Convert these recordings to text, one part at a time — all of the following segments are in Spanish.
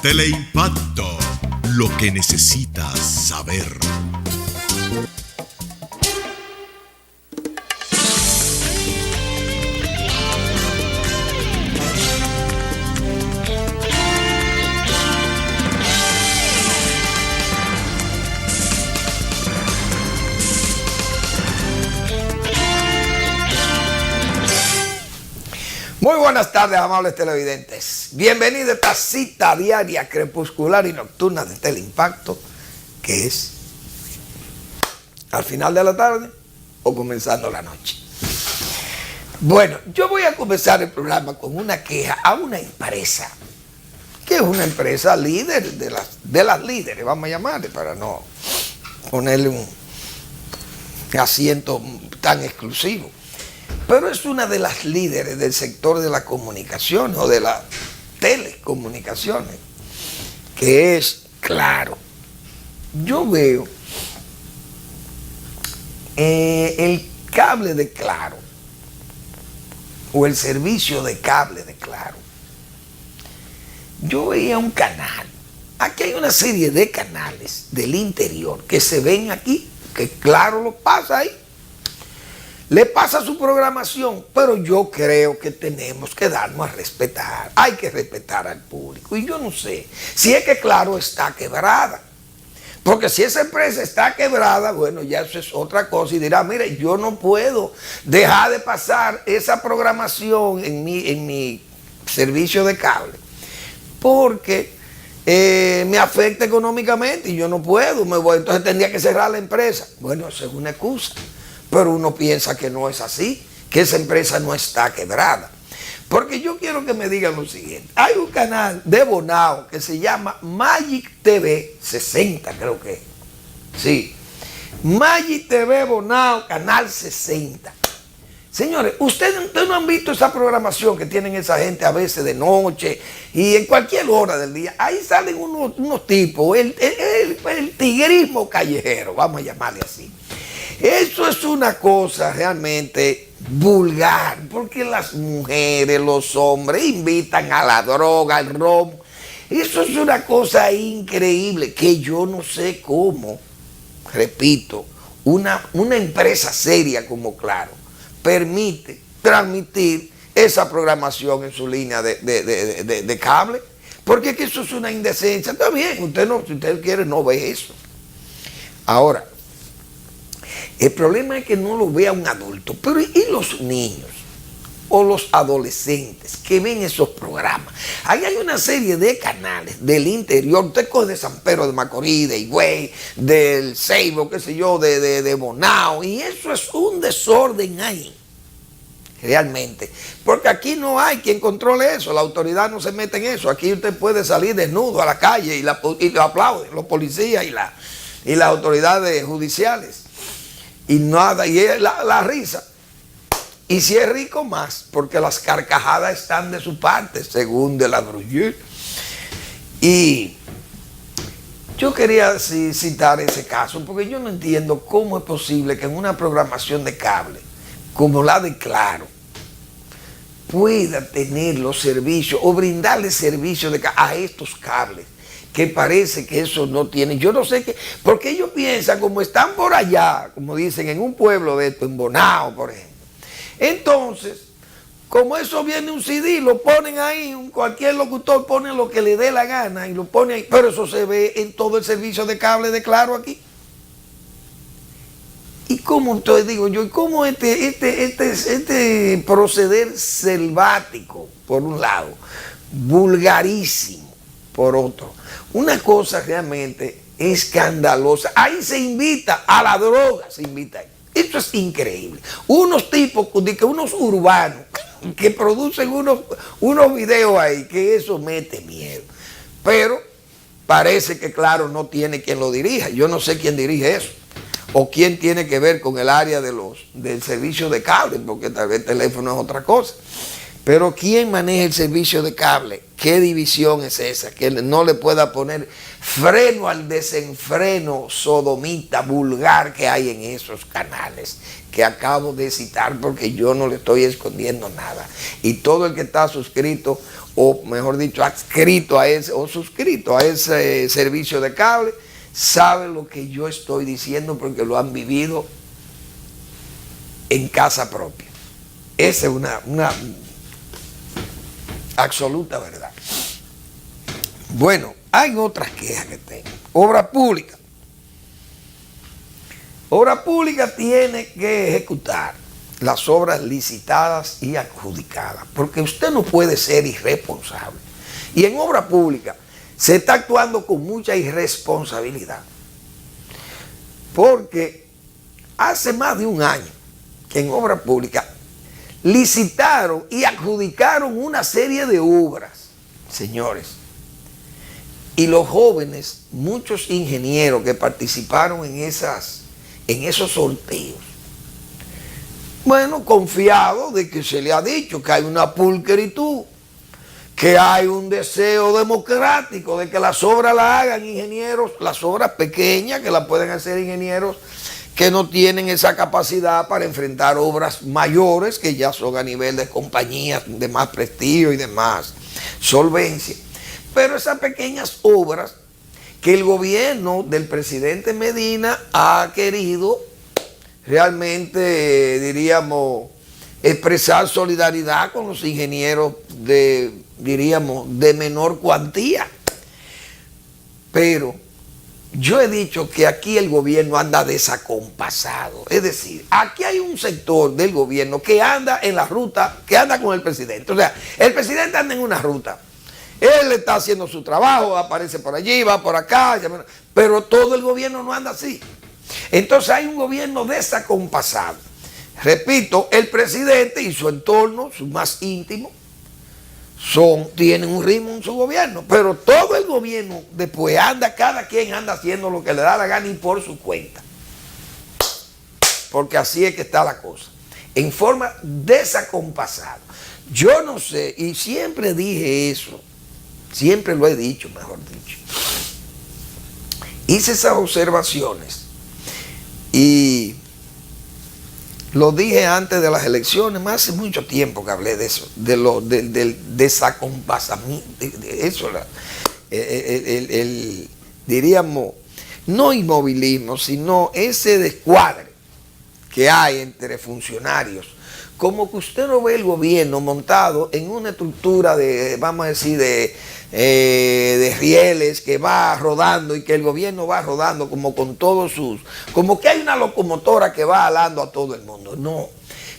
Teleimpacto, lo que necesitas saber. Muy buenas tardes, amables televidentes. Bienvenidos a esta cita diaria, crepuscular y nocturna de Teleimpacto, que es al final de la tarde o comenzando la noche. Bueno, yo voy a comenzar el programa con una queja a una empresa, que es una empresa líder de las líderes, vamos a llamarle, para no ponerle un asiento tan exclusivo. Pero es una de las líderes del sector de la comunicación o de las telecomunicaciones, que es Claro. Yo veo el cable de Claro o el servicio de cable de Claro. Yo veía un canal. Aquí hay una serie de canales del interior que se ven aquí, que Claro lo pasa ahí. Le pasa su programación, pero yo creo que tenemos que darnos a respetar. Hay que respetar al público. Y yo no sé si es que Claro está quebrada. Porque si esa empresa está quebrada, bueno, ya eso es otra cosa. Y dirá, mire, yo no puedo dejar de pasar esa programación en mi servicio de cable. Porque me afecta económicamente y yo no puedo. Entonces tendría que cerrar la empresa. Bueno, eso es una excusa. Pero uno piensa que no es así, que esa empresa no está quebrada. Porque yo quiero que me digan lo siguiente. Hay un canal de Bonao que se llama Magic TV 60, creo que es. Sí. Magic TV Bonao, canal 60. Señores, ustedes no han visto esa programación que tienen esa gente a veces de noche y en cualquier hora del día. Ahí salen unos tipos, el tigrismo callejero, vamos a llamarle así. Eso es una cosa realmente vulgar, porque las mujeres, los hombres invitan a la droga, al ron. Eso es una cosa increíble que yo no sé cómo, repito, una empresa seria como Claro permite transmitir esa programación en su línea de cable, porque es que eso es una indecencia. Está bien, si usted quiere no ve eso. Ahora, el problema es que no lo vea un adulto, pero ¿y los niños o los adolescentes que ven esos programas? Ahí hay una serie de canales del interior. Usted coge de San Pedro de Macorís, de Higüey, del Ceibo, qué sé yo, de Bonao, y eso es un desorden ahí, realmente. Porque aquí no hay quien controle eso, la autoridad no se mete en eso. Aquí usted puede salir desnudo a la calle y lo aplauden los policías y las autoridades judiciales. Y nada, y es la risa. Y si es rico, más, porque las carcajadas están de su parte, según de la Bruyère. Y yo quería citar ese caso, porque yo no entiendo cómo es posible que en una programación de cable, como la de Claro, pueda tener los servicios o brindarle servicios a estos cables, que parece que eso no tiene. Yo no sé qué, porque ellos piensan, como están por allá, como dicen, en un pueblo de esto, en Bonao, por ejemplo. Entonces, como eso viene un CD, lo ponen ahí, cualquier locutor pone lo que le dé la gana y lo pone ahí, pero eso se ve en todo el servicio de cable de Claro aquí. Y cómo, entonces digo yo, cómo este proceder selvático, por un lado, vulgarísimo, por otro. Una cosa realmente escandalosa. Ahí se invita a la droga, se invita ahí. Esto es increíble. Unos tipos, unos urbanos, que producen unos videos ahí, que eso mete miedo. Pero parece que Claro no tiene quien lo dirija. Yo no sé quién dirige eso. O quién tiene que ver con el área del servicio de cable, porque tal vez el teléfono es otra cosa. Pero ¿quién maneja el servicio de cable? ¿Qué división es esa? Que no le pueda poner freno al desenfreno sodomita, vulgar que hay en esos canales que acabo de citar, porque yo no le estoy escondiendo nada. Y todo el que está suscrito, o mejor dicho, adscrito a ese, o suscrito a ese servicio de cable, sabe lo que yo estoy diciendo porque lo han vivido en casa propia. Esa es una absoluta verdad. Bueno, hay otras quejas que tengo. Obra pública. Obra pública tiene que ejecutar las obras licitadas y adjudicadas, porque usted no puede ser irresponsable. Y en obra pública se está actuando con mucha irresponsabilidad, porque hace más de un año que en obra pública licitaron y adjudicaron una serie de obras, señores. Y los jóvenes, muchos ingenieros que participaron en esos sorteos, bueno, confiados de que se le ha dicho que hay una pulcritud, que hay un deseo democrático de que las obras las hagan ingenieros, las obras pequeñas que las pueden hacer ingenieros que no tienen esa capacidad para enfrentar obras mayores que ya son a nivel de compañías de más prestigio y de más solvencia. Pero esas pequeñas obras que el gobierno del presidente Medina ha querido realmente, diríamos, expresar solidaridad con los ingenieros de menor cuantía. Pero yo he dicho que aquí el gobierno anda desacompasado. Es decir, aquí hay un sector del gobierno que anda en la ruta, que anda con el presidente. O sea, el presidente anda en una ruta. Él está haciendo su trabajo, aparece por allí, va por acá, pero todo el gobierno no anda así. Entonces hay un gobierno desacompasado. Repito, el presidente y su entorno, su más íntimo, tienen un ritmo en su gobierno, pero todo el gobierno después anda, cada quien anda haciendo lo que le da la gana y por su cuenta. Porque así es que está la cosa, en forma desacompasada. Yo no sé, y siempre dije eso, siempre lo he dicho, mejor dicho. Hice esas observaciones y lo dije antes de las elecciones, más hace mucho tiempo que hablé de eso, del desacompasamiento, eso, diríamos, no inmovilismo, sino ese descuadre que hay entre funcionarios. Como que usted no ve el gobierno montado en una estructura de, vamos a decir, de rieles que va rodando y que el gobierno va rodando como con todos como que hay una locomotora que va alando a todo el mundo. No,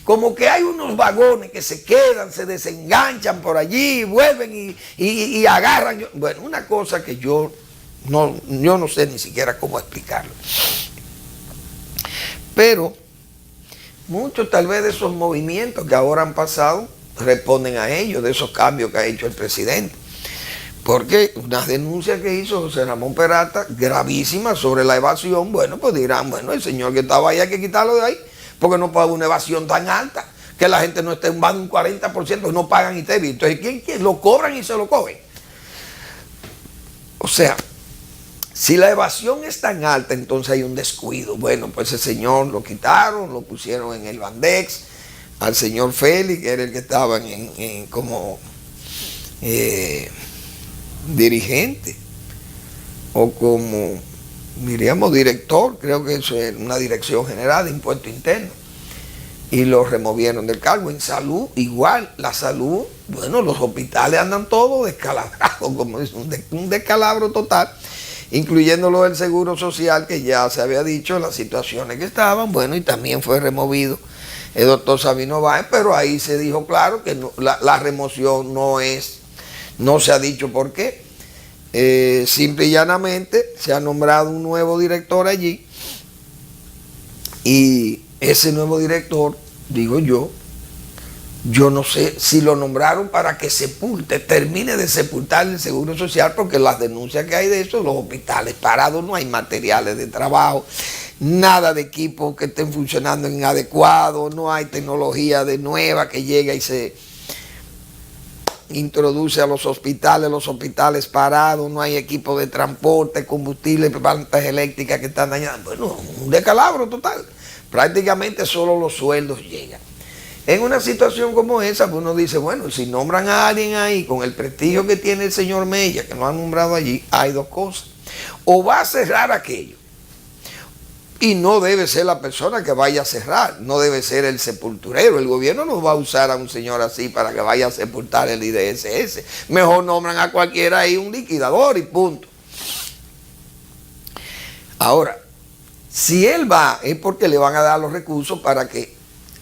como que hay unos vagones que se quedan, se desenganchan por allí, vuelven y agarran. Bueno, una cosa que yo no sé ni siquiera cómo explicarlo. Pero muchos tal vez de esos movimientos que ahora han pasado responden a ellos, de esos cambios que ha hecho el presidente. Porque unas denuncias que hizo José Ramón Peralta, gravísimas sobre la evasión, bueno, pues dirán, bueno, el señor que estaba ahí hay que quitarlo de ahí, porque no paga una evasión tan alta, que la gente no esté en un 40%, no pagan ITEVI. Entonces, ¿quién? Lo cobran y se lo cogen. O sea, si la evasión es tan alta, entonces hay un descuido. Bueno, pues ese señor lo quitaron, lo pusieron en el Bandex, al señor Félix, que era el que estaba como dirigente, o como, diríamos, director, creo que eso es una dirección general de impuestos internos, y lo removieron del cargo. En salud, igual, la salud, bueno, los hospitales andan todos descalabrados, como es un descalabro total, incluyendo lo del seguro social, que ya se había dicho, las situaciones que estaban, bueno, y también fue removido el doctor Sabino Báez, pero ahí se dijo claro que no, la remoción no se ha dicho por qué. Simple y llanamente se ha nombrado un nuevo director allí, y ese nuevo director, digo yo no sé si lo nombraron para que termine de sepultar el seguro social, porque las denuncias que hay de eso, los hospitales parados, no hay materiales de trabajo, nada de equipos que estén funcionando inadecuado, no hay tecnología de nueva que llegue y se introduce a los hospitales parados, no hay equipo de transporte, combustible, plantas eléctricas que están dañadas. Bueno, un descalabro total. Prácticamente solo los sueldos llegan. En una situación como esa, pues uno dice, bueno, si nombran a alguien ahí con el prestigio que tiene el señor Mella, que lo han nombrado allí, hay dos cosas. O va a cerrar aquello, y no debe ser la persona que vaya a cerrar, no debe ser el sepulturero. El gobierno no va a usar a un señor así para que vaya a sepultar el IDSS. Mejor nombran a cualquiera ahí un liquidador y punto. Ahora, si él va, es porque le van a dar los recursos para que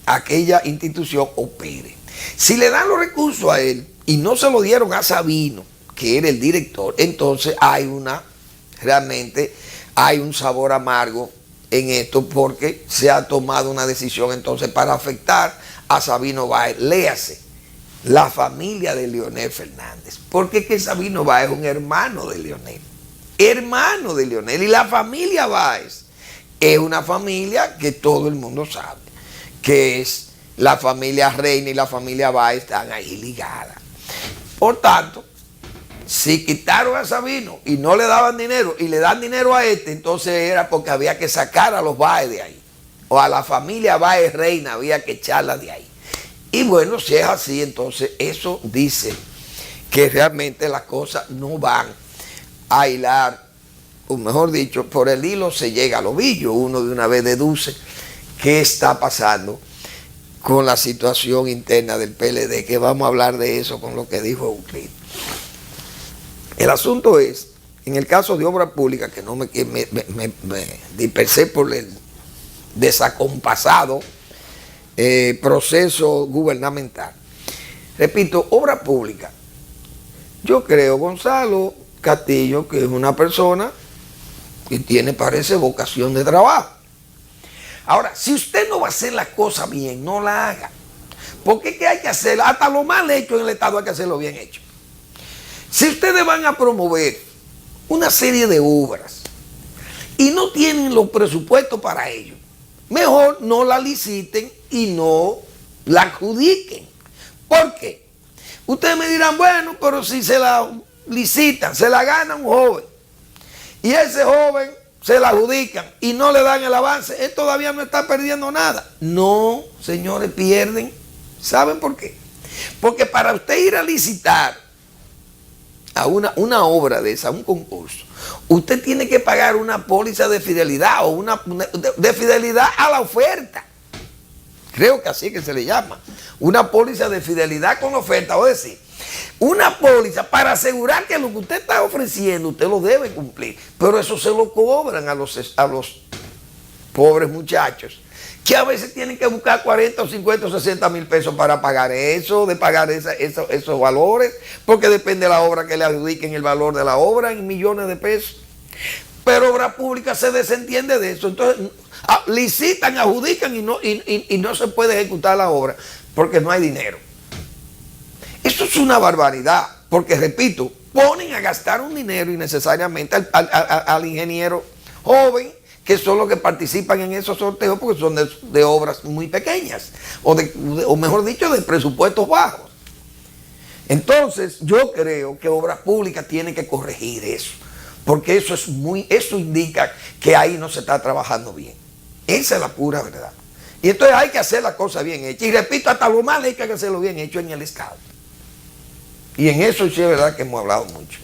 aquella institución opere. Si le dan los recursos a él y no se lo dieron a Sabino, que era el director, entonces realmente hay un sabor amargo en esto, porque se ha tomado una decisión entonces para afectar a Sabino Báez. Léase, la familia de Leonel Fernández, porque es que Sabino Báez es un hermano de Leonel, y la familia Báez es una familia que todo el mundo sabe, que es la familia Reina y la familia Báez están ahí ligadas. Por tanto, si quitaron a Sabino y no le daban dinero y le dan dinero a este, entonces era porque había que sacar a los Báez de ahí, o a la familia Báez Reina había que echarla de ahí. Y bueno, si es así, entonces eso dice que realmente las cosas no van a hilar, o mejor dicho, por el hilo se llega al ovillo. Uno de una vez deduce qué está pasando con la situación interna del PLD, que vamos a hablar de eso con lo que dijo Euclid. El asunto es, en el caso de obra pública, que no me dispersé por el desacompasado proceso gubernamental. Repito, obra pública. Yo creo, Gonzalo Castillo, que es una persona que tiene, parece, vocación de trabajo. Ahora, si usted no va a hacer la cosa bien, no la haga. Porque es que hay que hacerlo, hasta lo mal hecho en el Estado hay que hacerlo bien hecho. Si ustedes van a promover una serie de obras y no tienen los presupuestos para ello, mejor no la liciten y no la adjudiquen. ¿Por qué? Ustedes me dirán, bueno, pero si se la licitan, se la gana un joven, y ese joven se la adjudican y no le dan el avance, él todavía no está perdiendo nada. No, señores, pierden. ¿Saben por qué? Porque para usted ir a licitar a una obra de esa, un concurso, usted tiene que pagar una póliza de fidelidad o de fidelidad a la oferta. Creo que así que se le llama. Una póliza de fidelidad con oferta. O decir, una póliza para asegurar que lo que usted está ofreciendo, usted lo debe cumplir. Pero eso se lo cobran a los pobres muchachos, que a veces tienen que buscar 40 o 50 o 60 mil pesos para pagar eso, de pagar esos valores, porque depende de la obra que le adjudiquen el valor de la obra en millones de pesos. Pero obra pública se desentiende de eso. Entonces, licitan, adjudican y no se puede ejecutar la obra porque no hay dinero. Eso es una barbaridad, porque repito, ponen a gastar un dinero innecesariamente al ingeniero joven, que son los que participan en esos sorteos porque son de obras muy pequeñas, o mejor dicho, de presupuestos bajos. Entonces, yo creo que Obras Públicas tiene que corregir eso, porque eso indica que ahí no se está trabajando bien. Esa es la pura verdad. Y entonces hay que hacer la cosa bien hecha. Y repito, hasta lo mal hay que hacerlo bien hecho en el Estado. Y en eso sí es verdad que hemos hablado mucho.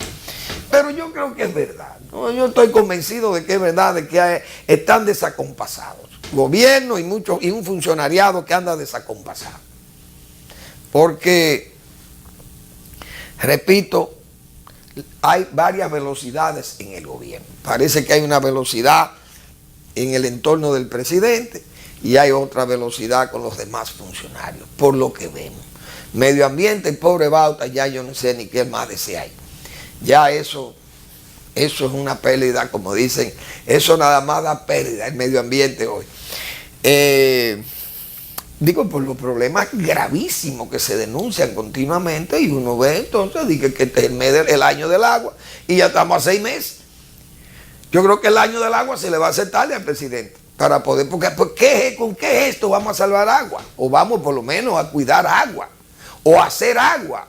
Pero yo creo que es verdad, ¿no? Yo estoy convencido de que es verdad, de que están desacompasados. Gobierno y un funcionariado que anda desacompasado. Porque, repito, hay varias velocidades en el gobierno. Parece que hay una velocidad en el entorno del presidente y hay otra velocidad con los demás funcionarios, por lo que vemos. Medio ambiente, el pobre Bauta, ya yo no sé ni qué más desea ahí. Ya eso es una pérdida, como dicen, eso nada más da pérdida el medio ambiente hoy. Digo, por los problemas gravísimos que se denuncian continuamente, y uno ve entonces, dice que este es el año del agua y ya estamos a 6 meses. Yo creo que el año del agua se le va a hacer tarde al presidente para poder, porque ¿con qué esto vamos a salvar agua? O vamos por lo menos a cuidar agua o a hacer agua.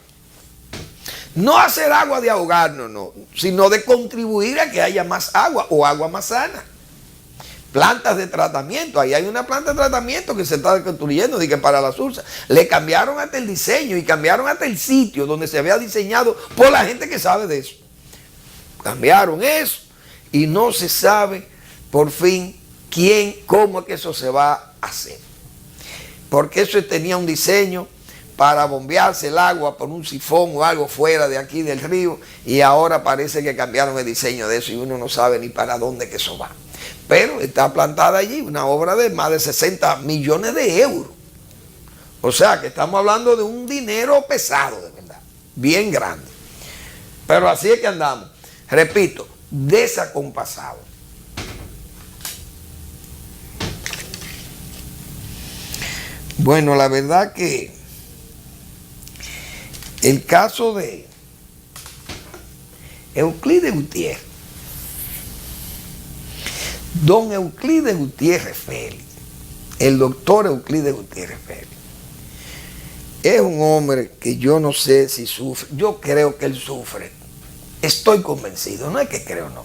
No hacer agua de ahogarnos, no, sino de contribuir a que haya más agua o agua más sana. Plantas de tratamiento, ahí hay una planta de tratamiento que se está construyendo de que para la Sursa. Le cambiaron hasta el diseño y cambiaron hasta el sitio donde se había diseñado por la gente que sabe de eso. Cambiaron eso y no se sabe por fin quién, cómo es que eso se va a hacer. Porque eso tenía un diseño para bombearse el agua por un sifón o algo fuera de aquí del río, y ahora parece que cambiaron el diseño de eso y uno no sabe ni para dónde que eso va. Pero está plantada allí una obra de más de 60 millones de euros. O sea que estamos hablando de un dinero pesado, de verdad, bien grande. Pero así es que andamos, repito, desacompasados. Bueno, la verdad que el caso de Euclides Gutiérrez, don Euclides Gutiérrez Félix, el doctor Euclides Gutiérrez Félix, es un hombre que yo no sé si sufre, yo creo que él sufre, estoy convencido, no es que creo, no,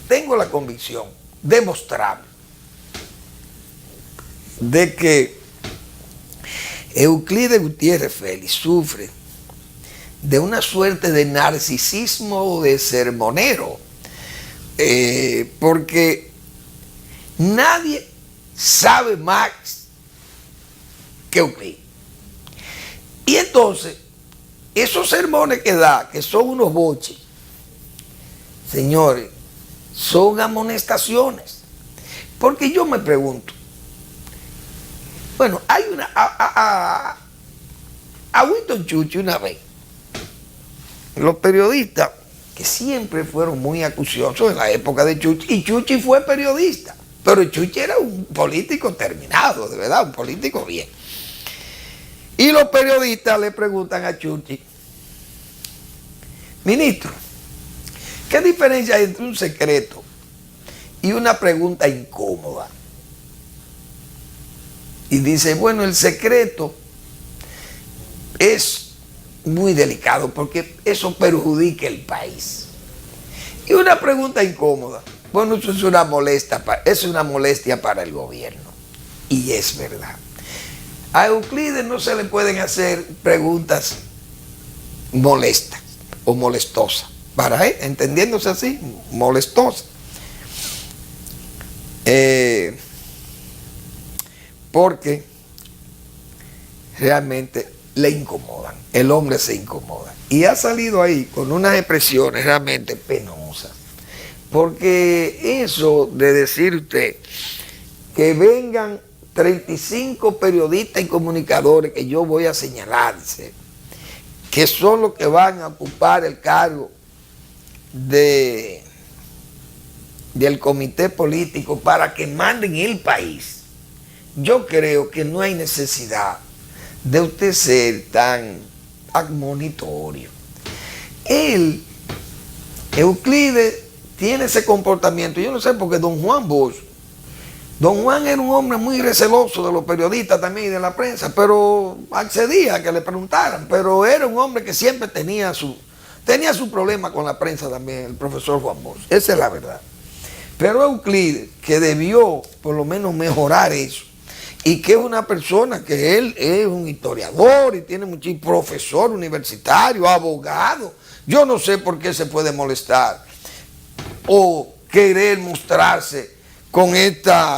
tengo la convicción demostrable de que Euclides Gutiérrez Félix sufre de una suerte de narcisismo o de sermonero, porque nadie sabe más que Euclides. Y entonces, esos sermones que da, que son unos boches, señores, son amonestaciones. Porque yo me pregunto, bueno, hay una, a Winston Churchill una vez, los periodistas que siempre fueron muy acuciosos en la época de Churchill, y Churchill fue periodista, pero Churchill era un político terminado, de verdad, un político bien. Y los periodistas le preguntan a Churchill, ministro, ¿qué diferencia hay entre un secreto y una pregunta incómoda? Y dice, bueno, el secreto es muy delicado porque eso perjudica el país. Y una pregunta incómoda, bueno, eso es una molestia para el gobierno. Y es verdad. A Euclides no se le pueden hacer preguntas molestas o molestosas. Para él, entendiéndose así, molestosas. Porque realmente le incomodan, el hombre se incomoda. Y ha salido ahí con unas expresiones realmente penosas. Porque eso de decir usted que vengan 35 periodistas y comunicadores que yo voy a señalarse, que son los que van a ocupar el cargo del comité político para que manden el país. Yo creo que no hay necesidad de usted ser tan admonitorio. Euclides tiene ese comportamiento, yo no sé, porque don Juan Bosch, don Juan era un hombre muy receloso de los periodistas también y de la prensa, pero accedía a que le preguntaran, pero era un hombre que siempre tenía su problema con la prensa también, el profesor Juan Bosch, esa es la verdad. Pero Euclides, que debió por lo menos mejorar eso, y que es una persona que él es un historiador y tiene mucho profesor universitario, abogado. Yo no sé por qué se puede molestar o querer mostrarse con realmente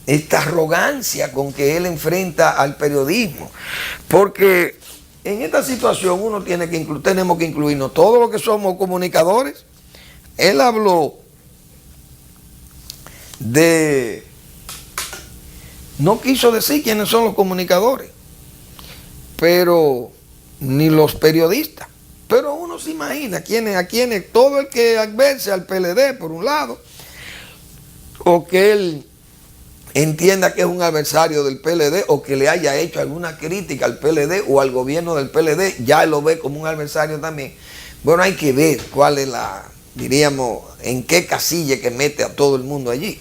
esta arrogancia con que él enfrenta al periodismo. Porque en esta situación tenemos que incluirnos todos los que somos comunicadores. Él habló no quiso decir quiénes son los comunicadores, pero ni los periodistas. Pero uno se imagina a quienes, todo el que adverse al PLD por un lado, o que él entienda que es un adversario del PLD, o que le haya hecho alguna crítica al PLD o al gobierno del PLD, ya él lo ve como un adversario también. Bueno, hay que ver cuál es diríamos, en qué casilla que mete a todo el mundo allí.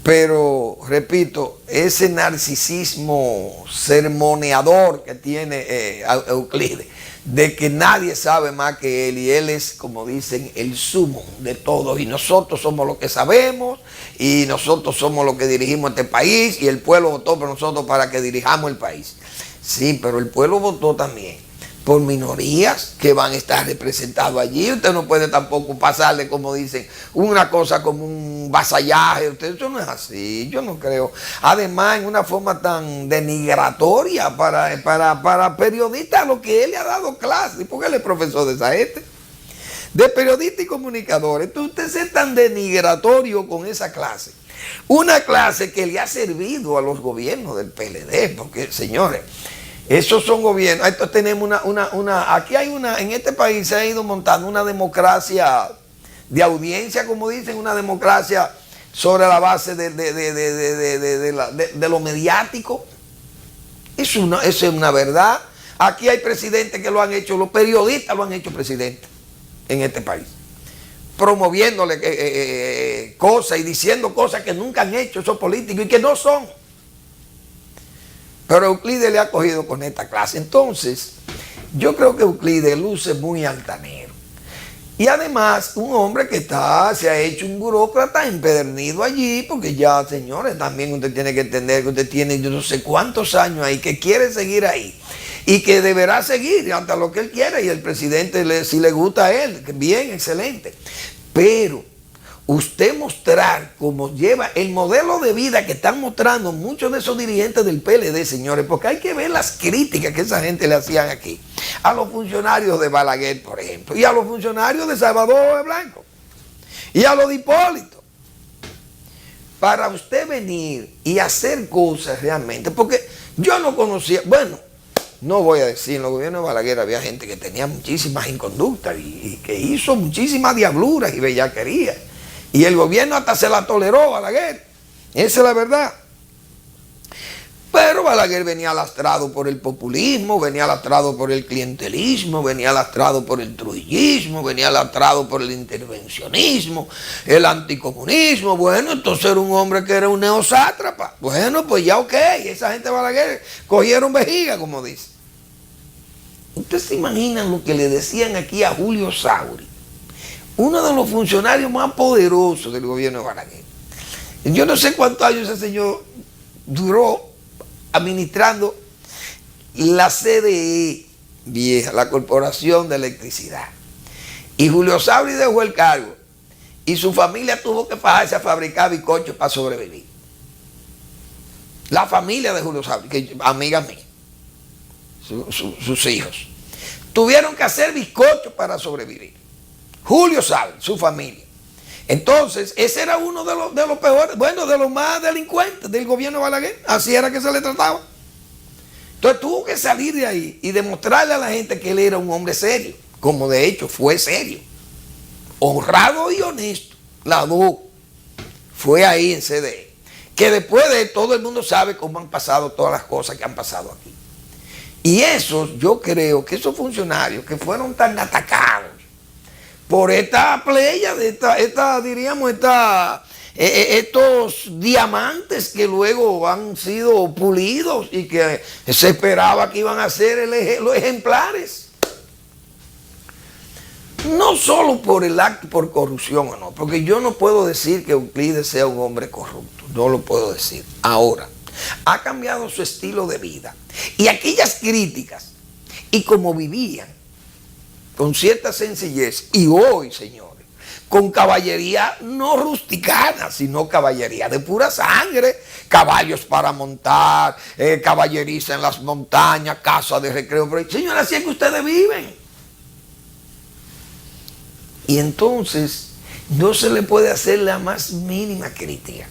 Pero, repito, ese narcisismo sermoneador que tiene Euclides, de que nadie sabe más que él y él es, como dicen, el sumo de todos y nosotros somos los que sabemos y nosotros somos los que dirigimos este país y el pueblo votó por nosotros para que dirijamos el país. Sí, pero el pueblo votó también por minorías que van a estar representados allí. Usted no puede tampoco pasarle, como dicen, una cosa como un vasallaje. Eso no es así, yo no creo. Además, en una forma tan denigratoria para periodistas a los que él le ha dado clase, porque él es profesor de esa gente, de periodistas y comunicadores. Entonces usted es tan denigratorio con esa clase. Una clase que le ha servido a los gobiernos del PLD, porque, señores, esos son gobiernos. Esto tenemos aquí hay en este país se ha ido montando una democracia de audiencia, como dicen, una democracia sobre la base de lo mediático. Eso es una verdad. Aquí hay presidentes que lo han hecho, los periodistas lo han hecho presidente en este país, promoviéndole cosas y diciendo cosas que nunca han hecho esos políticos y que no son. Pero Euclides le ha cogido con esta clase. Entonces, yo creo que Euclides luce muy altanero. Y además, un hombre que se ha hecho un burócrata empedernido allí, porque ya, señores, también usted tiene que entender que usted tiene yo no sé cuántos años ahí, que quiere seguir ahí. Y que deberá seguir hasta lo que él quiera. Y el presidente, si le gusta a él, bien, excelente. Pero usted mostrar cómo lleva el modelo de vida que están mostrando muchos de esos dirigentes del PLD, señores, porque hay que ver las críticas que esa gente le hacían aquí a los funcionarios de Balaguer, por ejemplo, y a los funcionarios de Salvador Blanco, y a los de Hipólito. Para usted venir y hacer cosas realmente, porque yo no conocía, bueno, no voy a decir, en los gobiernos de Balaguer había gente que tenía muchísimas inconductas y que hizo muchísimas diabluras y bellaquerías. Y el gobierno hasta se la toleró, Balaguer. Esa es la verdad. Pero Balaguer venía lastrado por el populismo, venía lastrado por el clientelismo, venía lastrado por el trujillismo, venía lastrado por el intervencionismo, el anticomunismo. Bueno, entonces era un hombre que era un neosátrapa. Bueno, pues ya ok, esa gente de Balaguer cogieron vejiga, como dice. Ustedes se imaginan lo que le decían aquí a Julio Sauri, uno de los funcionarios más poderosos del gobierno de Balaguer. Yo no sé cuántos años ese señor duró administrando la CDE vieja, la Corporación de Electricidad. Y Julio Sauri dejó el cargo y su familia tuvo que fajarse a fabricar bizcochos para sobrevivir. La familia de Julio Sauri, que amiga mía, sus hijos, tuvieron que hacer bizcochos para sobrevivir. Julio Sauri, su familia. Entonces, ese era uno de los peores, bueno, de los más delincuentes del gobierno de Balaguer. Así era que se le trataba. Entonces tuvo que salir de ahí y demostrarle a la gente que él era un hombre serio, como de hecho fue serio, honrado y honesto. La dos fue ahí en CDE. Que después de todo el mundo sabe cómo han pasado todas las cosas que han pasado aquí. Y esos, yo creo que esos funcionarios que fueron tan atacados por esta playa, estos diamantes que luego han sido pulidos y que se esperaba que iban a ser los ejemplares. No solo por el acto, por corrupción o no, porque yo no puedo decir que Euclides sea un hombre corrupto, no lo puedo decir. Ahora, ha cambiado su estilo de vida y aquellas críticas y como vivían, con cierta sencillez, y hoy, señores, con caballería no rusticana, sino caballería de pura sangre, caballos para montar, caballeriza en las montañas, casa de recreo. Pero, señores, así es que ustedes viven. Y entonces no se le puede hacer la más mínima crítica,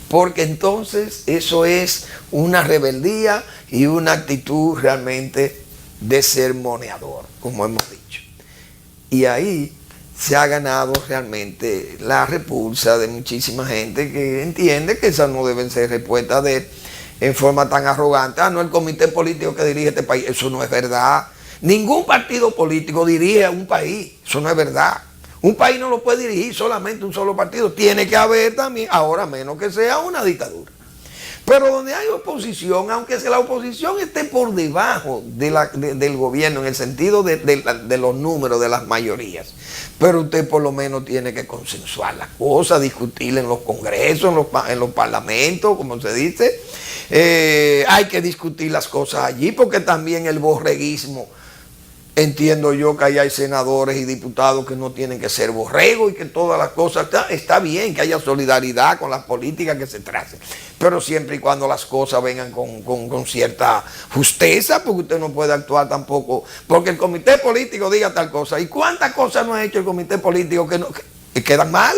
porque entonces eso es una rebeldía y una actitud realmente de sermoneador, como hemos dicho. Y ahí se ha ganado realmente la repulsa de muchísima gente que entiende que esas no deben ser respuestas de él en forma tan arrogante. Ah, no, el comité político que dirige este país. Eso no es verdad. Ningún partido político dirige a un país. Eso no es verdad. Un país no lo puede dirigir solamente un solo partido. Tiene que haber también, ahora menos que sea una dictadura. Pero donde hay oposición, aunque la oposición esté por debajo del gobierno en el sentido de los números de las mayorías, pero usted por lo menos tiene que consensuar las cosas, discutir en los congresos, en los parlamentos, como se dice. Hay que discutir las cosas allí, porque también el borreguismo, entiendo yo que ahí hay senadores y diputados que no tienen que ser borregos y que todas las cosas, está bien que haya solidaridad con las políticas que se tracen, pero siempre y cuando las cosas vengan con cierta justeza, porque usted no puede actuar tampoco, porque el comité político diga tal cosa. ¿Y cuántas cosas no ha hecho el comité político que quedan mal?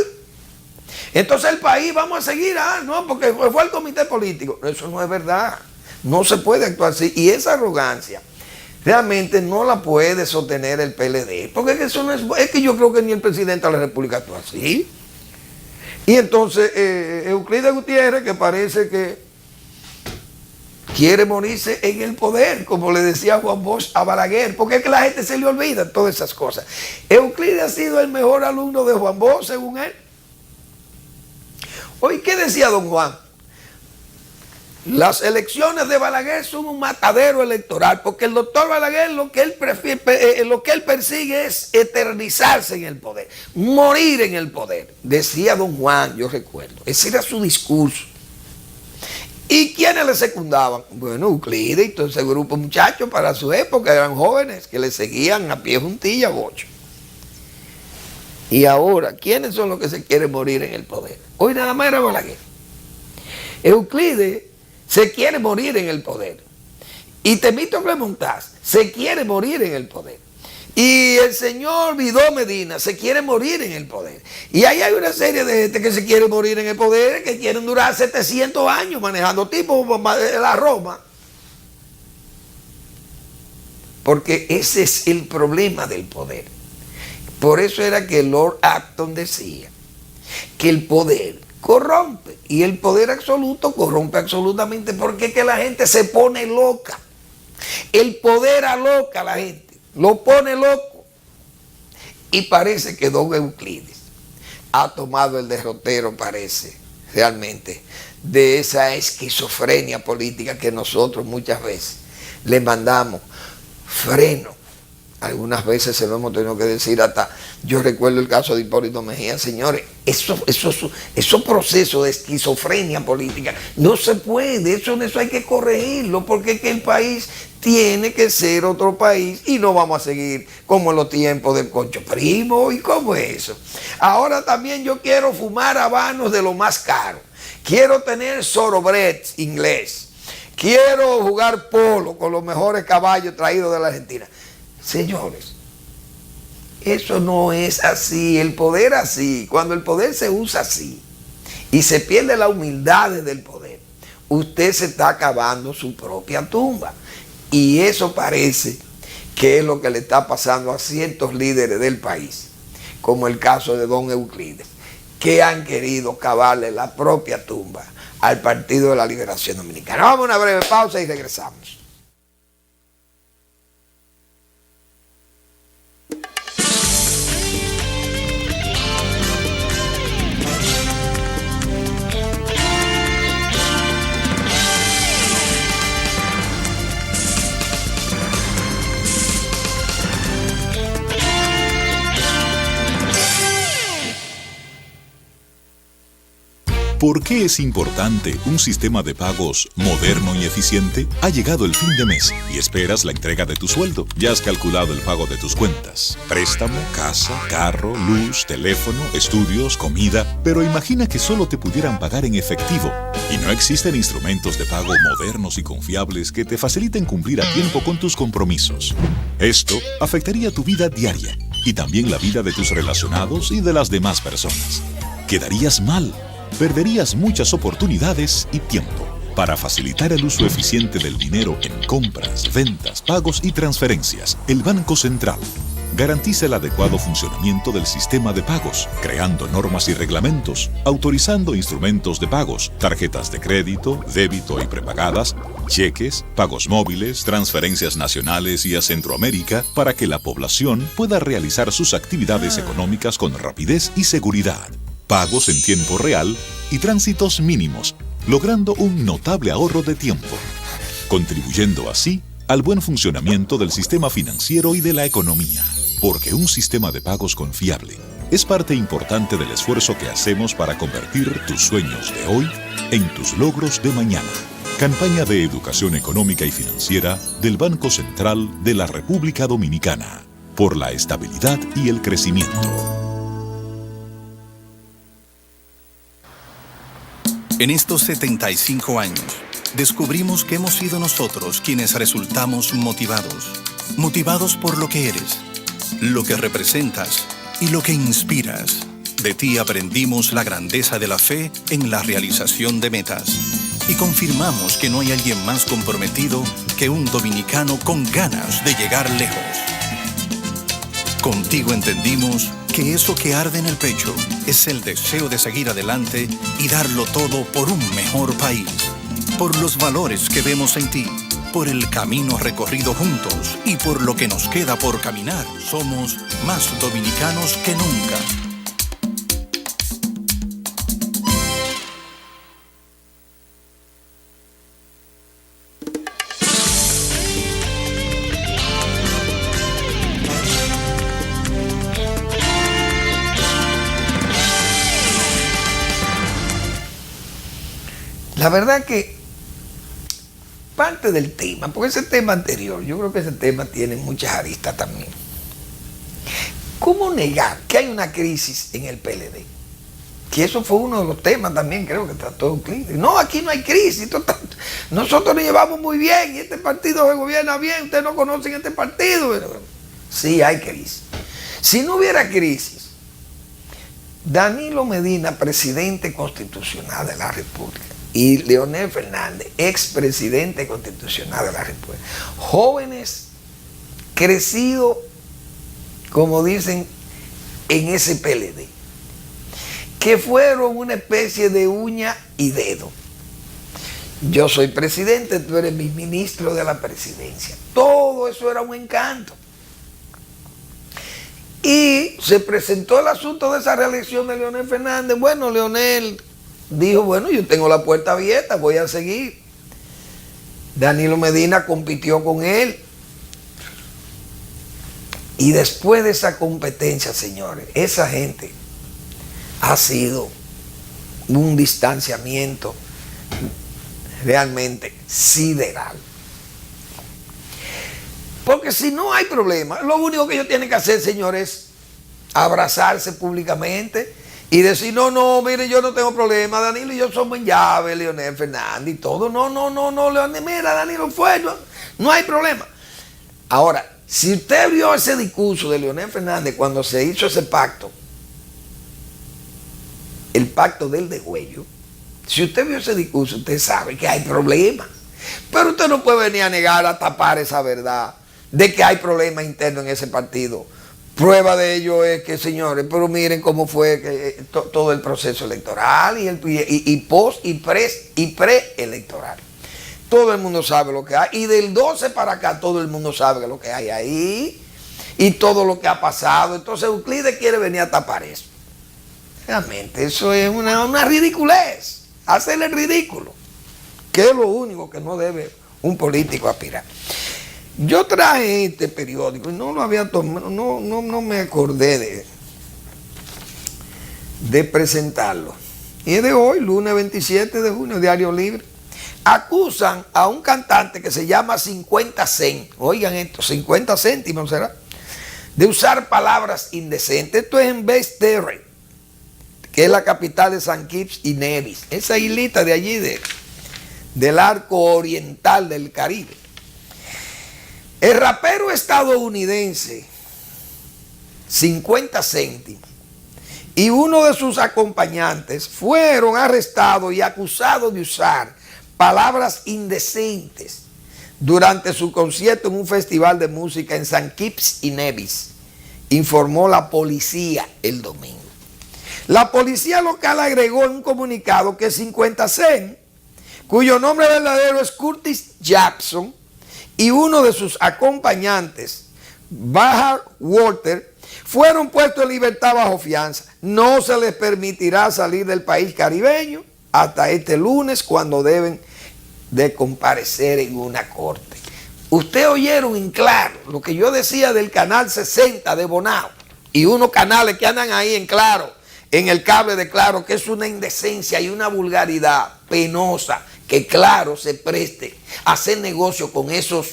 Entonces el país vamos a seguir, no, porque fue el comité político. Eso no es verdad, no se puede actuar así, y esa arrogancia realmente no la puede sostener el PLD, porque eso no es que yo creo que ni el presidente de la República actúa así. Y entonces Euclides Gutiérrez, que parece que quiere morirse en el poder, como le decía Juan Bosch a Balaguer, porque es que la gente se le olvida todas esas cosas. Euclides ha sido el mejor alumno de Juan Bosch, según él. Hoy, ¿qué decía don Juan? Las elecciones de Balaguer son un matadero electoral, porque el doctor Balaguer lo que él persigue es eternizarse en el poder, morir en el poder. Decía don Juan, yo recuerdo, ese era su discurso. ¿Y quiénes le secundaban? Bueno, Euclides y todo ese grupo de muchachos para su época eran jóvenes que le seguían a pie juntilla, bocho. Y ahora, ¿quiénes son los que se quieren morir en el poder? Hoy nada más era Balaguer. Euclides se quiere morir en el poder. Y Temístocles Montaz se quiere morir en el poder. Y el señor Vidó Medina se quiere morir en el poder. Y ahí hay una serie de gente que se quiere morir en el poder, que quieren durar 700 años manejando tipo la Roma. Porque ese es el problema del poder. Por eso era que Lord Acton decía que el poder corrompe, y el poder absoluto corrompe absolutamente, porque es que la gente se pone loca. El poder aloca a la gente, lo pone loco. Y parece que don Euclides ha tomado el derrotero, parece, realmente, de esa esquizofrenia política que nosotros muchas veces le mandamos freno. Algunas veces se lo hemos tenido que decir, hasta yo recuerdo el caso de Hipólito Mejía. Señores, esos procesos de esquizofrenia política no se puede, eso hay que corregirlo, porque es que el país tiene que ser otro país y no vamos a seguir como en los tiempos del Concho Primo y como eso. Ahora también yo quiero fumar habanos de lo más caro, quiero tener Sorobret inglés, quiero jugar polo con los mejores caballos traídos de la Argentina. Señores, eso no es así. El poder así, cuando el poder se usa así y se pierde la humildad del poder, usted se está acabando su propia tumba. Y eso parece que es lo que le está pasando a ciertos líderes del país, como el caso de don Euclides, que han querido cavarle la propia tumba al Partido de la Liberación Dominicana. Vamos a una breve pausa y regresamos. ¿Por qué es importante un sistema de pagos moderno y eficiente? Ha llegado el fin de mes y esperas la entrega de tu sueldo. Ya has calculado el pago de tus cuentas: préstamo, casa, carro, luz, teléfono, estudios, comida. Pero imagina que solo te pudieran pagar en efectivo y no existen instrumentos de pago modernos y confiables que te faciliten cumplir a tiempo con tus compromisos. Esto afectaría tu vida diaria y también la vida de tus relacionados y de las demás personas. Quedarías mal. Perderías muchas oportunidades y tiempo. Para facilitar el uso eficiente del dinero en compras, ventas, pagos y transferencias, el Banco Central Garantiza el adecuado funcionamiento del sistema de pagos, creando normas y reglamentos, autorizando instrumentos de pagos, tarjetas de crédito, débito y prepagadas, cheques, pagos móviles, transferencias nacionales y a Centroamérica para que la población pueda realizar sus actividades económicas con rapidez y seguridad. Pagos en tiempo real y tránsitos mínimos, logrando un notable ahorro de tiempo, contribuyendo así al buen funcionamiento del sistema financiero y de la economía. Porque un sistema de pagos confiable es parte importante del esfuerzo que hacemos para convertir tus sueños de hoy en tus logros de mañana. Campaña de Educación Económica y Financiera del Banco Central de la República Dominicana. Por la estabilidad y el crecimiento. En estos 75 años, descubrimos que hemos sido nosotros quienes resultamos motivados. Motivados por lo que eres, lo que representas y lo que inspiras. De ti aprendimos la grandeza de la fe en la realización de metas. Y confirmamos que no hay alguien más comprometido que un dominicano con ganas de llegar lejos. Contigo entendimos que eso que arde en el pecho es el deseo de seguir adelante y darlo todo por un mejor país. Por los valores que vemos en ti, por el camino recorrido juntos y por lo que nos queda por caminar. Somos más dominicanos que nunca. La verdad que parte del tema, porque ese tema anterior, yo creo que ese tema tiene muchas aristas también. ¿Cómo negar que hay una crisis en el PLD? Que eso fue uno de los temas también, creo que trató Euclides. No, aquí no hay crisis, nosotros nos llevamos muy bien y este partido se gobierna bien, ustedes no conocen este partido. Sí, hay crisis. Si no hubiera crisis, Danilo Medina, presidente constitucional de la República, y Leonel Fernández, expresidente constitucional de la República, jóvenes crecidos, como dicen, en ese PLD, que fueron una especie de uña y dedo. Yo soy presidente, tú eres mi ministro de la presidencia. Todo eso era un encanto. Y se presentó el asunto de esa reelección de Leonel Fernández. Bueno, Leonel dijo, bueno, yo tengo la puerta abierta, voy a seguir. Danilo Medina compitió con él. Y después de esa competencia, señores, esa gente ha sido un distanciamiento realmente sideral. Porque si no hay problema, lo único que ellos tienen que hacer, señores, es abrazarse públicamente y decir, no, mire, yo no tengo problema, Danilo y yo somos en llave, Leonel Fernández y todo. No, Leonel, mira, Danilo fue, no hay problema. Ahora, si usted vio ese discurso de Leonel Fernández cuando se hizo ese pacto, el pacto del degüello, si usted vio ese discurso, usted sabe que hay problemas. Pero usted no puede venir a negar, a tapar esa verdad de que hay problemas internos en ese partido. Prueba de ello es que, señores, pero miren cómo fue todo el proceso electoral y post y pre-electoral. Todo el mundo sabe lo que hay. Y del 12 para acá todo el mundo sabe lo que hay ahí y todo lo que ha pasado. Entonces Euclides quiere venir a tapar eso. Realmente eso es una ridiculez. Hacerle el ridículo, que es lo único que no debe un político aspirar. Yo traje este periódico y no lo había tomado, no me acordé de presentarlo. Y es de hoy, lunes 27 de junio, Diario Libre. Acusan a un cantante que se llama 50 Cent, oigan esto, 50 céntimos será, de usar palabras indecentes. Esto es en Basse-Terre, que es la capital de San Kitts y Nevis, esa islita de allí del arco oriental del Caribe. El rapero estadounidense 50 céntimos y uno de sus acompañantes fueron arrestados y acusados de usar palabras indecentes durante su concierto en un festival de música en San Kitts y Nevis, informó la policía el domingo. La policía local agregó en un comunicado que 50 Cent, cuyo nombre verdadero es Curtis Jackson, y uno de sus acompañantes, Bahar Walter, fueron puestos en libertad bajo fianza. No se les permitirá salir del país caribeño hasta este lunes, cuando deben de comparecer en una corte. Ustedes oyeron en claro lo que yo decía del canal 60 de Bonao y unos canales que andan ahí en claro, en el cable de Claro, que es una indecencia y una vulgaridad penosa que Claro se preste a hacer negocio con esos,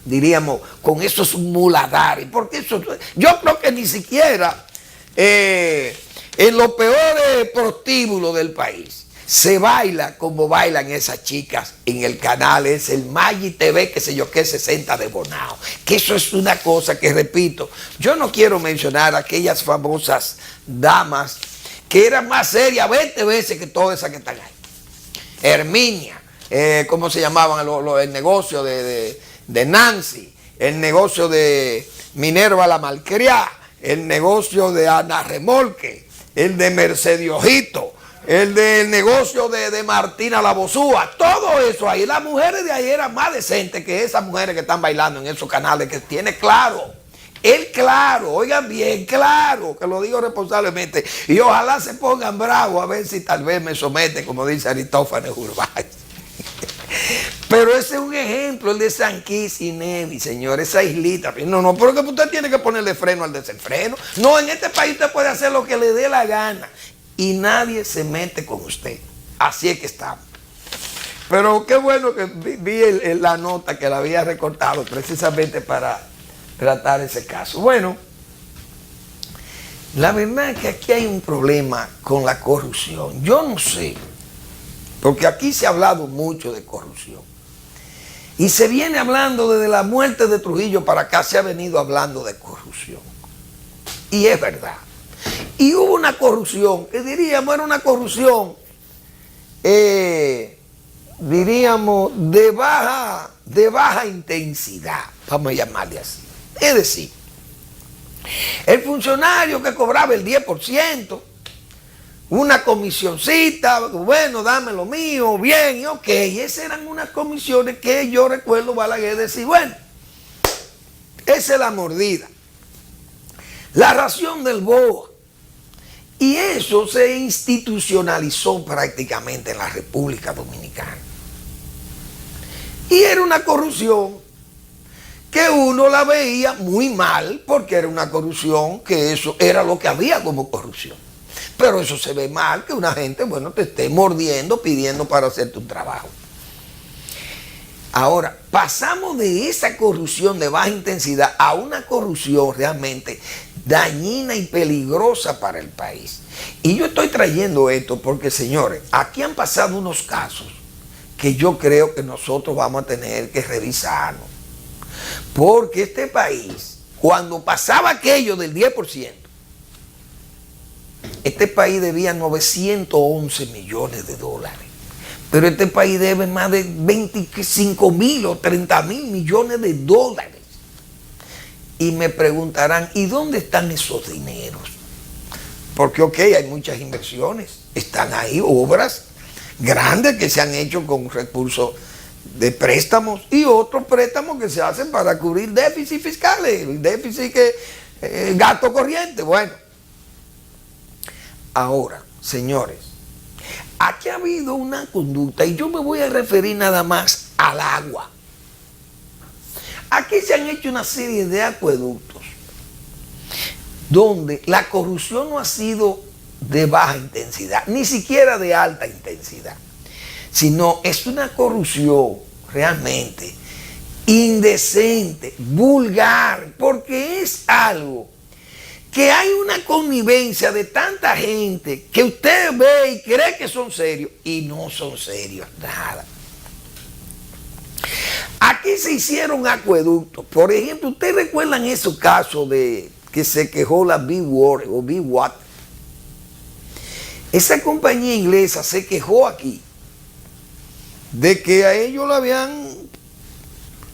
diríamos, con esos muladares. Porque eso, yo creo que ni siquiera en los peores prostíbulos del país se baila como bailan esas chicas en el canal, es el Maggi TV, que sé yo qué, 60 de Bonao. Que eso es una cosa que, repito, yo no quiero mencionar a aquellas famosas damas que eran más serias 20 veces que todas esas que están ahí. Herminia, ¿cómo se llamaban? El negocio de Nancy, el negocio de Minerva la Malcriada, el negocio de Ana Remolque, el de Mercedes Ojito, el del negocio de Martina la Bozúa, todo eso ahí. Las mujeres de ahí eran más decentes que esas mujeres que están bailando en esos canales, que tiene Claro. El Claro, oigan bien, Claro, que lo digo responsablemente. Y ojalá se pongan bravos a ver si tal vez me somete, como dice Aristófanes Urbán. Pero ese es un ejemplo, el de San Kitts y Nevis, señor, esa islita. No, pero que usted tiene que ponerle freno al desenfreno. No, en este país usted puede hacer lo que le dé la gana y nadie se mete con usted. Así es que estamos. Pero qué bueno que vi la nota, que la había recortado precisamente para tratar ese caso. Bueno, la verdad es que aquí hay un problema con la corrupción. Yo no sé, porque aquí se ha hablado mucho de corrupción. Y se viene hablando desde la muerte de Trujillo para acá, se ha venido hablando de corrupción. Y es verdad. Y hubo una corrupción, que diríamos era una corrupción, diríamos, de baja intensidad, vamos a llamarle así. Es decir, el funcionario que cobraba el 10%, una comisioncita, bueno, dame lo mío, bien, y ok. Esas eran unas comisiones que yo recuerdo Balaguer decir, bueno, esa es la mordida. La ración del BOA. Y eso se institucionalizó prácticamente en la República Dominicana. Y era una corrupción que uno la veía muy mal, porque era una corrupción que eso era lo que había como corrupción. Pero eso se ve mal, que una gente, bueno, te esté mordiendo, pidiendo para hacerte un trabajo. Ahora, pasamos de esa corrupción de baja intensidad a una corrupción realmente dañina y peligrosa para el país. Y yo estoy trayendo esto porque, señores, aquí han pasado unos casos que yo creo que nosotros vamos a tener que revisarnos. Porque este país, cuando pasaba aquello del 10%, este país debía 911 millones de dólares. Pero este país debe más de 25.000 o 30.000 millones de dólares. Y me preguntarán, ¿y dónde están esos dineros? Porque, ok, hay muchas inversiones. Están ahí obras grandes que se han hecho con recursos de préstamos y otros préstamos que se hacen para cubrir déficits fiscales, déficit que gasto corriente. Bueno, ahora, señores, aquí ha habido una conducta y yo me voy a referir nada más al agua. Aquí se han hecho una serie de acueductos donde la corrupción no ha sido de baja intensidad, ni siquiera de alta intensidad, sino es una corrupción realmente indecente, vulgar, porque es algo que hay una connivencia de tanta gente que usted ve y cree que son serios y no son serios nada. Aquí se hicieron acueductos. Por ejemplo, ¿ustedes recuerdan esos casos de que se quejó la Big Water o Big Water? Esa compañía inglesa se quejó aquí de que a ellos lo habían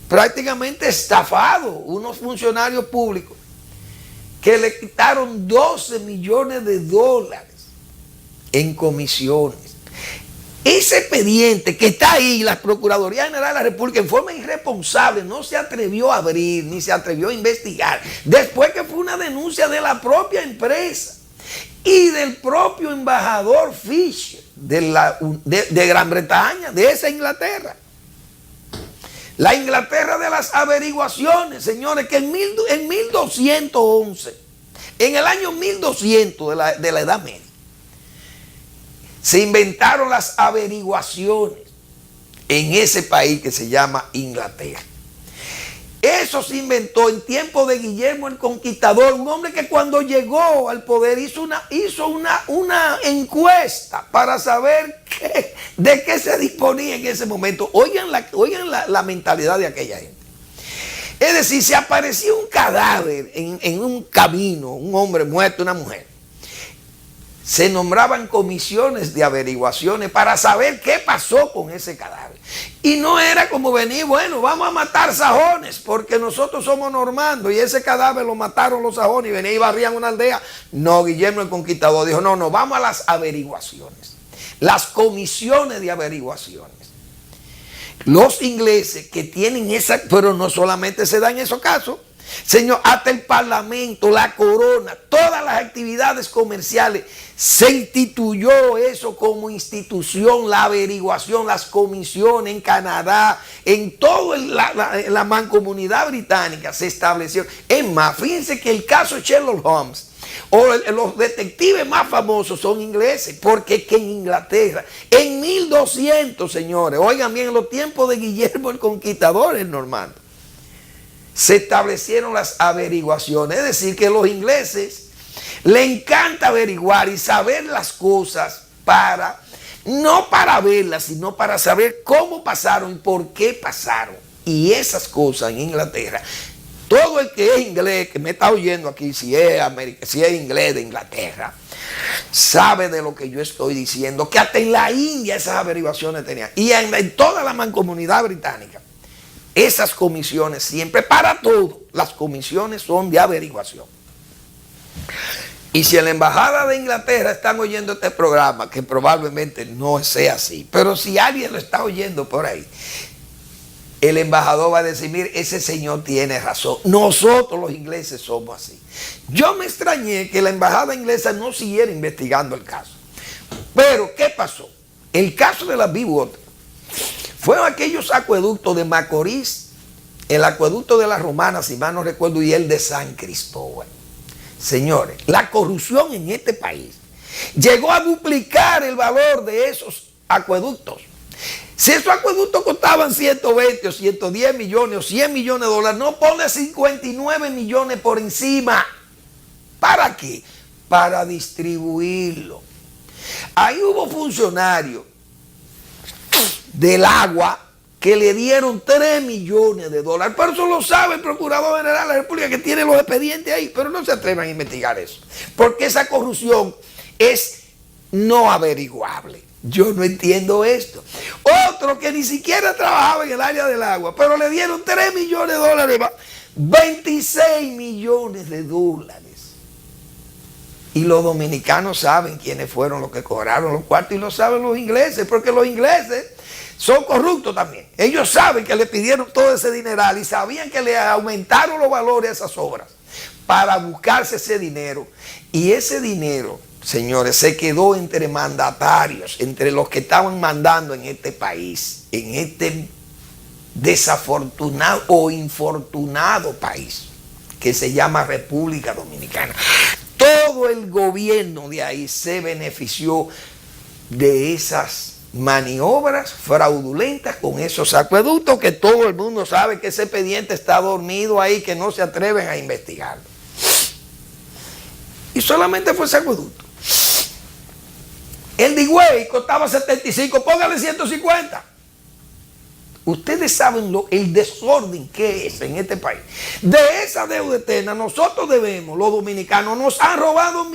prácticamente estafado unos funcionarios públicos que le quitaron 12 millones de dólares en comisiones. Ese expediente que está ahí, la Procuraduría General de la República en forma irresponsable no se atrevió a abrir ni se atrevió a investigar, después que fue una denuncia de la propia empresa y del propio embajador Fisher de Gran Bretaña, de esa Inglaterra. La Inglaterra de las averiguaciones, señores, que en 1211, en el año 1200 de la Edad Media, se inventaron las averiguaciones en ese país que se llama Inglaterra. Eso se inventó en tiempo de Guillermo el Conquistador, un hombre que cuando llegó al poder hizo una encuesta para saber de qué se disponía en ese momento. Oigan la mentalidad de aquella gente. Es decir, si aparecía un cadáver en un camino, un hombre muerto, una mujer, se nombraban comisiones de averiguaciones para saber qué pasó con ese cadáver. Y no era como venir, bueno, vamos a matar sajones porque nosotros somos normandos y ese cadáver lo mataron los sajones y venían y barrían una aldea. No, Guillermo el Conquistador dijo, no, vamos a las averiguaciones, las comisiones de averiguaciones. Los ingleses que tienen esa, pero no solamente se dan esos casos, señor, hasta el Parlamento, la corona, todas las actividades comerciales, se instituyó eso como institución, la averiguación, las comisiones en Canadá, en toda la mancomunidad británica se estableció. Es más, fíjense que el caso Sherlock Holmes, o los detectives más famosos son ingleses, porque es que en Inglaterra, en 1200, señores, oigan bien, en los tiempos de Guillermo el Conquistador, el normando, se establecieron las averiguaciones. Es decir, que los ingleses le encanta averiguar y saber las cosas no para verlas, sino para saber cómo pasaron y por qué pasaron. Y esas cosas en Inglaterra, todo el que es inglés, que me está oyendo aquí, si es inglés de Inglaterra, sabe de lo que yo estoy diciendo, que hasta en la India esas averiguaciones tenían, y en toda la mancomunidad británica. Esas comisiones siempre, para todo, las comisiones son de averiguación. Y si en la embajada de Inglaterra están oyendo este programa, que probablemente no sea así, pero si alguien lo está oyendo por ahí, el embajador va a decir, mire, ese señor tiene razón, nosotros los ingleses somos así. Yo me extrañé que la embajada inglesa no siguiera investigando el caso. Pero, ¿qué pasó? El caso de la Bridgewater fueron aquellos acueductos de Macorís, el acueducto de las Romanas, si mal no recuerdo, y el de San Cristóbal. Señores, la corrupción en este país llegó a duplicar el valor de esos acueductos. Si esos acueductos costaban 120 o 110 millones o 100 millones de dólares, no pone 59 millones por encima. ¿Para qué? Para distribuirlo. Ahí hubo funcionarios del agua que le dieron 3 millones de dólares. Pero eso lo sabe el Procurador General de la República, que tiene los expedientes ahí, pero no se atreven a investigar eso, porque esa corrupción es no averiguable. Yo no entiendo esto. Otro que ni siquiera trabajaba en el área del agua, pero le dieron 3 millones de dólares, 26 millones de dólares. Y los dominicanos saben quiénes fueron los que cobraron los cuartos, y lo saben los ingleses, porque los ingleses son corruptos también. Ellos saben que le pidieron todo ese dineral y sabían que le aumentaron los valores a esas obras para buscarse ese dinero. Y ese dinero, señores, se quedó entre mandatarios, entre los que estaban mandando en este país, en este desafortunado o infortunado país que se llama República Dominicana. Todo el gobierno de ahí se benefició de esas maniobras fraudulentas con esos acueductos, que todo el mundo sabe que ese expediente está dormido ahí, que no se atreven a investigarlo. Y solamente fue ese acueducto. El de Higüey costaba 75, póngale 150. Ustedes saben el desorden que es en este país. De esa deuda eterna nosotros debemos, los dominicanos, nos han robado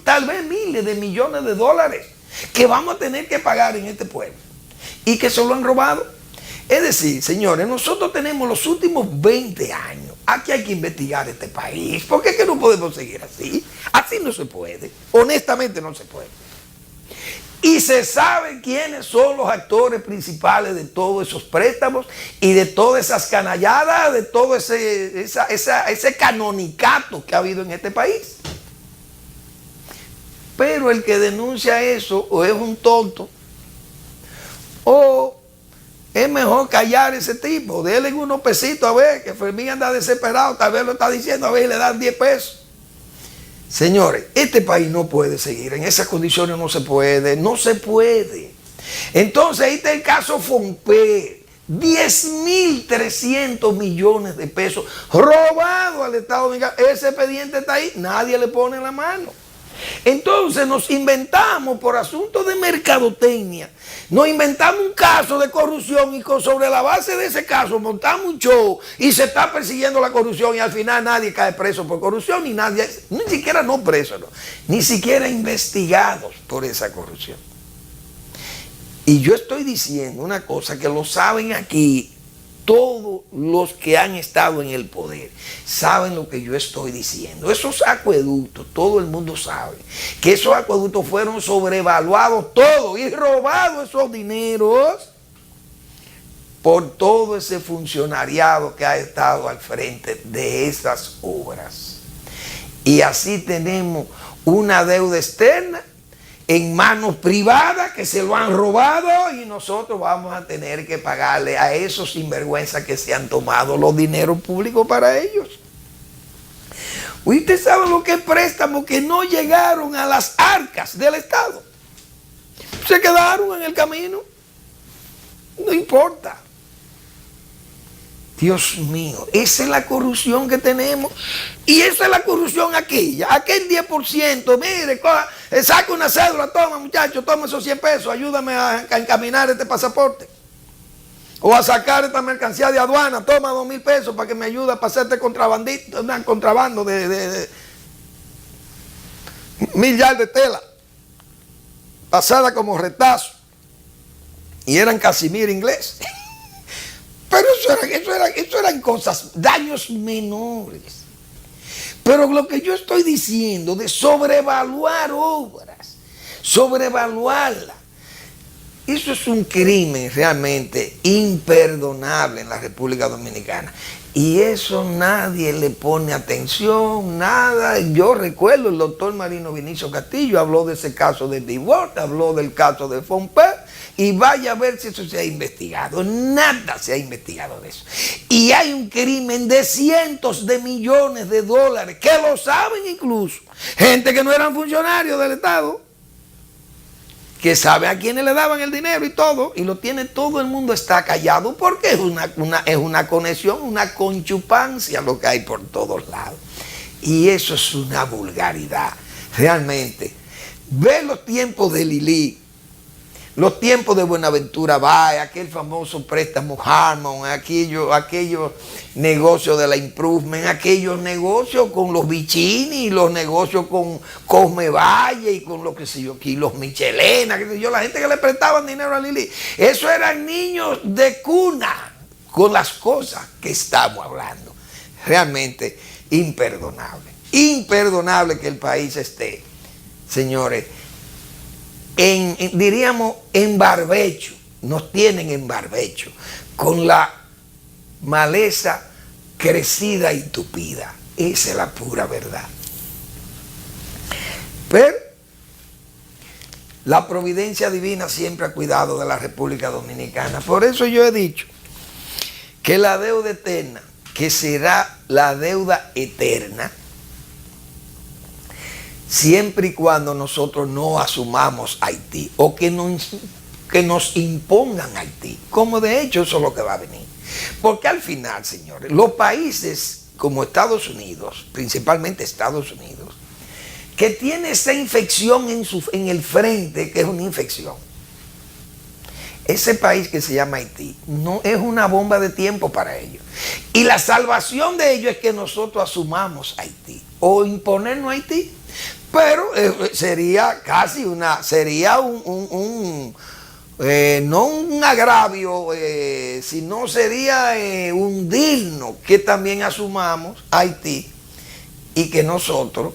tal vez miles de millones de dólares que vamos a tener que pagar en este pueblo, y que se lo han robado. Es decir, señores, nosotros tenemos los últimos 20 años aquí hay que investigar este país, porque es que no podemos seguir así. Así no se puede, honestamente no se puede. Y se sabe quiénes son los actores principales de todos esos préstamos y de todas esas canalladas, de todo ese canonicato que ha habido en este país. Pero el que denuncia eso o es un tonto o es mejor callar a ese tipo, denle unos pesitos a ver, que Fermín anda desesperado, tal vez lo está diciendo, a ver, le dan 10 pesos. Señores, este país no puede seguir, en esas condiciones no se puede, no se puede. Entonces ahí está el caso Fomper, 10.300 millones de pesos robados al Estado Dominicano. Ese expediente está ahí, nadie le pone la mano. Entonces nos inventamos por asuntos de mercadotecnia, nos inventamos un caso de corrupción y sobre la base de ese caso montamos un show y se está persiguiendo la corrupción y al final nadie cae preso por corrupción ni nadie, ni siquiera no preso, no, ni siquiera investigados por esa corrupción. Y yo estoy diciendo una cosa que lo saben aquí todos los que han estado en el poder, saben lo que yo estoy diciendo. Esos acueductos, todo el mundo sabe que esos acueductos fueron sobrevaluados todos y robados esos dineros por todo ese funcionariado que ha estado al frente de esas obras. Y así tenemos una deuda externa en manos privadas que se lo han robado y nosotros vamos a tener que pagarle a esos sinvergüenzas que se han tomado los dineros públicos para ellos. Usted sabe lo que es préstamos que no llegaron a las arcas del Estado. Se quedaron en el camino. No importa. Dios mío, esa es la corrupción que tenemos. Y esa es la corrupción aquella. Aquel 10%, mire, saca una cédula, toma muchacho, toma esos 100 pesos, ayúdame a encaminar este pasaporte. O a sacar esta mercancía de aduana, toma 2.000 pesos para que me ayude a pasar este contrabando de 1.000 yardas de tela. Pasada como retazo. Y eran casimir inglés. Pero eso eran cosas, daños menores. Pero lo que yo estoy diciendo de sobrevaluar obras, sobrevaluarlas, eso es un crimen realmente imperdonable en la República Dominicana. Y eso nadie le pone atención, nada. Yo recuerdo el doctor Marino Vinicio Castillo habló de ese caso de Bibort, habló del caso de Fomper, y vaya a ver si eso se ha investigado. Nada se ha investigado de eso. Y hay un crimen de cientos de millones de dólares, que lo saben incluso gente que no eran funcionarios del Estado, que sabe a quiénes le daban el dinero y todo, y lo tiene todo el mundo, está callado, porque es una conexión, una conchupancia lo que hay por todos lados. Y eso es una vulgaridad, realmente. Ve los tiempos de Lili, los tiempos de Buenaventura Bay, aquel famoso préstamo Harmon, aquellos negocios de la Improvement, aquellos negocios con los Vicini, los negocios con Cosme Valle y con lo que sé yo, aquí los Michelena, que sé yo, la gente que le prestaban dinero a Lili. Eso eran niños de cuna con las cosas que estamos hablando. Realmente imperdonable. Imperdonable que el país esté, señores, diríamos en barbecho, nos tienen en barbecho, con la maleza crecida y tupida. Esa es la pura verdad. Pero la providencia divina siempre ha cuidado de la República Dominicana. Por eso yo he dicho que la deuda eterna, que será la deuda eterna, siempre y cuando nosotros no asumamos Haití o que nos impongan Haití, como de hecho eso es lo que va a venir. Porque al final, señores, los países como Estados Unidos, principalmente Estados Unidos, que tiene esa infección en el frente, que es una infección, ese país que se llama Haití no es una bomba de tiempo para ellos. Y la salvación de ellos es que nosotros asumamos Haití o imponernos Haití. Pero sería casi no un agravio, sino sería un digno que también asumamos Haití y que nosotros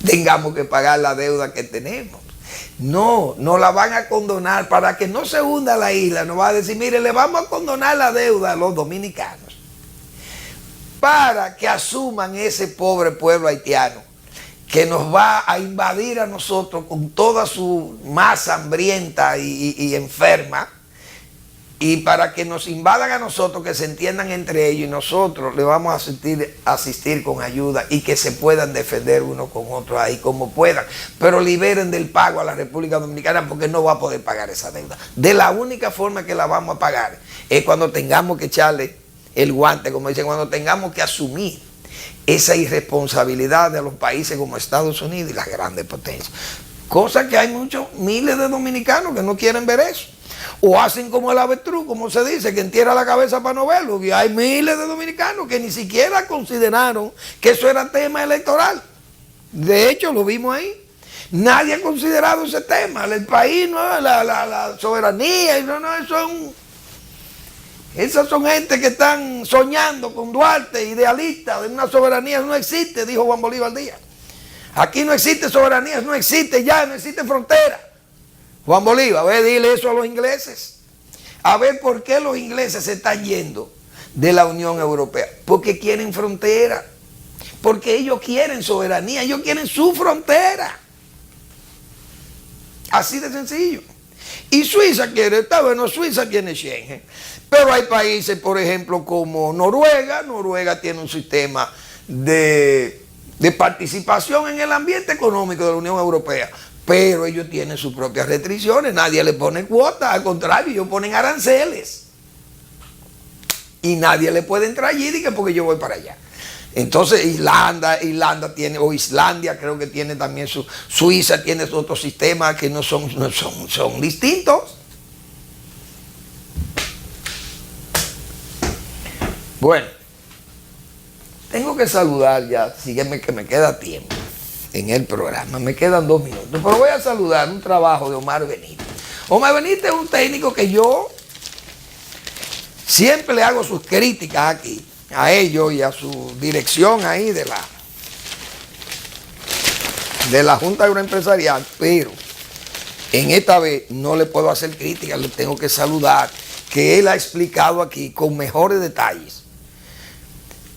tengamos que pagar la deuda que tenemos. No, nos la van a condonar para que no se hunda la isla. Nos va a decir, mire, le vamos a condonar la deuda a los dominicanos para que asuman ese pobre pueblo haitiano que nos va a invadir a nosotros con toda su masa hambrienta y enferma, y para que nos invadan a nosotros, que se entiendan entre ellos, y nosotros le vamos a asistir con ayuda y que se puedan defender uno con otro ahí como puedan, pero liberen del pago a la República Dominicana, porque no va a poder pagar esa deuda. De la única forma que la vamos a pagar es cuando tengamos que echarle el guante, como dicen, cuando tengamos que asumir esa irresponsabilidad de los países como Estados Unidos y las grandes potencias. Cosa que hay muchos, miles de dominicanos que no quieren ver eso. O hacen como el avestruz, como se dice, que entierra la cabeza para no verlo. Y hay miles de dominicanos que ni siquiera consideraron que eso era tema electoral. De hecho, lo vimos ahí. Nadie ha considerado ese tema. El país, no, la soberanía, no, esas son gente que están soñando con Duarte, idealistas de una soberanía. No existe, dijo Juan Bolívar Díaz. Aquí no existe soberanía, no existe ya, no existe frontera. Juan Bolívar, a ver, dile eso a los ingleses. A ver por qué los ingleses se están yendo de la Unión Europea. Porque quieren frontera. Porque ellos quieren soberanía, ellos quieren su frontera. Así de sencillo. Y Suiza quiere, está bueno, Suiza tiene Schengen. Pero hay países, por ejemplo, como Noruega. Noruega tiene un sistema de participación en el ambiente económico de la Unión Europea. Pero ellos tienen sus propias restricciones, nadie le pone cuotas, al contrario, ellos ponen aranceles. Y nadie le puede entrar allí porque yo voy para allá. Entonces Irlanda tiene, o Islandia creo que tiene también Suiza tiene otro sistema que son distintos. Bueno, tengo que saludar ya, sígueme que me queda tiempo en el programa, me quedan 2 minutos, pero voy a saludar un trabajo de Omar Benítez. Omar Benítez es un técnico que yo siempre le hago sus críticas aquí, a ellos y a su dirección ahí de la Junta Agroempresarial, pero en esta vez no le puedo hacer críticas, le tengo que saludar, que él ha explicado aquí con mejores detalles